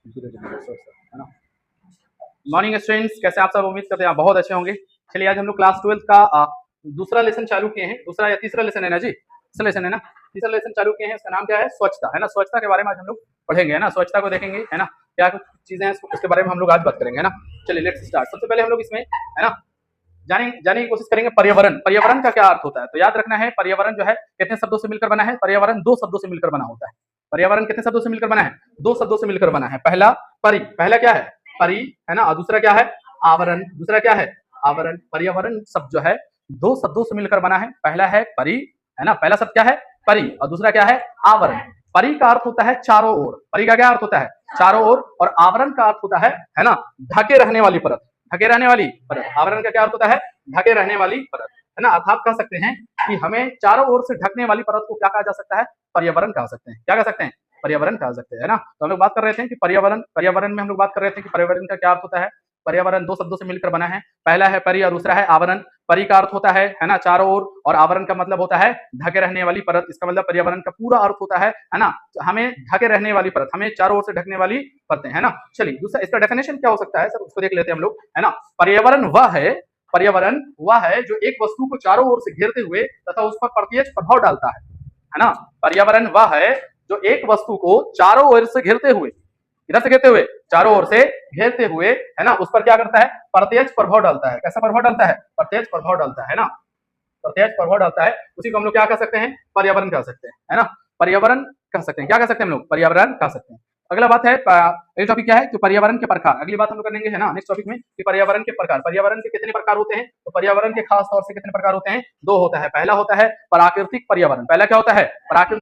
है ना। Morning students, कैसे आप सब? उम्मीद करते हैं आप बहुत अच्छे होंगे। चलिए आज हम लोग क्लास 12 का दूसरा लेसन चालू किए हैं। दूसरा या तीसरा लेसन है ना जी? तीसरा लेसन है ना। तीसरा लेसन चालू किए हैं, इसका नाम क्या है? स्वच्छता, है ना। स्वच्छता के बारे में आज हम लोग पढ़ेंगे, है ना। स्वच्छता को देखेंगे, है ना, क्या चीजें हैं उसके बारे में हम लोग आज बात करेंगे, है ना। चलिए लेट्स स्टार्ट। सबसे पहले हम लोग इसमें, है ना, जाने की कोशिश करेंगे पर्यावरण। पर्यावरण का क्या अर्थ होता है? तो याद रखना है, पर्यावरण जो है कितने शब्दों से मिलकर बना है? पर्यावरण दो शब्दों से मिलकर बना होता है। पर्यावरण कितने शब्दों से मिलकर बना है? दो शब्दों से मिलकर बना है। पहला परि, पहला क्या है? परि, है ना। और दूसरा क्या है? आवरण। दूसरा क्या है? आवरण। पर्यावरण शब्द जो है दो शब्दों से मिलकर बना है। पहला है परि, है ना। पहला शब्द क्या है? परि। और दूसरा क्या है? आवरण। परि का अर्थ होता है चारों ओर। परि का क्या अर्थ होता है? चारों ओर। और आवरण का अर्थ होता है ना, ढके रहने वाली परत, ढके रहने वाली परत। आवरण का क्या अर्थ होता है? ढके रहने वाली परत, है ना। अर्थात कह सकते हैं कि हमें चारों ओर से ढकने वाली परत को क्या कहा जा सकता है? पर्यावरण कह सकते हैं। क्या कह सकते हैं? पर्यावरण कह सकते हैं, है ना। तो हम लोग बात कर रहे थे कि पर्यावरण में हम लोग बात कर रहे थे कि पर्यावरण का क्या अर्थ होता है। पर्यावरण दो शब्दों से मिलकर बना है। पहला है परि और दूसरा है आवरण। परि का अर्थ होता है ना, चारों ओर। और आवरण का मतलब होता है ढके रहने वाली परत। इसका मतलब पर्यावरण का पूरा अर्थ होता है ना, हमें ढके रहने वाली परत, हमें चारों ओर से ढकने वाली परतें, है ना। चलिए दूसरा इसका डेफिनेशन क्या हो सकता है सर, उसको देख लेते हैं हम लोग, है ना। पर्यावरण वह है जो एक वस्तु को चारों ओर से घेरते हुए तथा उस पर प्रत्यक्ष प्रभाव डालता है ना। पर्यावरण वह है जो एक वस्तु को चारों ओर से घेरते हुए, इधर से घेरते हुए, चारों ओर से घेरते हुए, है ना, उस पर क्या करता है? प्रत्यक्ष प्रभाव डालता है। कैसा प्रभाव डालता है? प्रत्यक्ष प्रभाव डालता है ना। प्रत्यक्ष प्रभाव डालता है, उसी को हम लोग क्या कह सकते हैं? पर्यावरण कह सकते हैं, है ना। पर्यावरण कह सकते हैं। क्या कह सकते हैं हम लोग? पर्यावरण कह सकते हैं। अगला बात है, अगला टॉपिक क्या है कि पर्यावरण के प्रकार। अगली बात हम लोग करेंगे, है ना, नेक्स्ट टॉपिक में, कि पर्यावरण के प्रकार। पर्यावरण के कितने प्रकार होते हैं? तो पर्यावरण के खास तौर से कितने प्रकार होते हैं? दो होता है। पहला होता है प्राकृतिक पर्यावरण। पहला क्या होता है? प्राकृतिक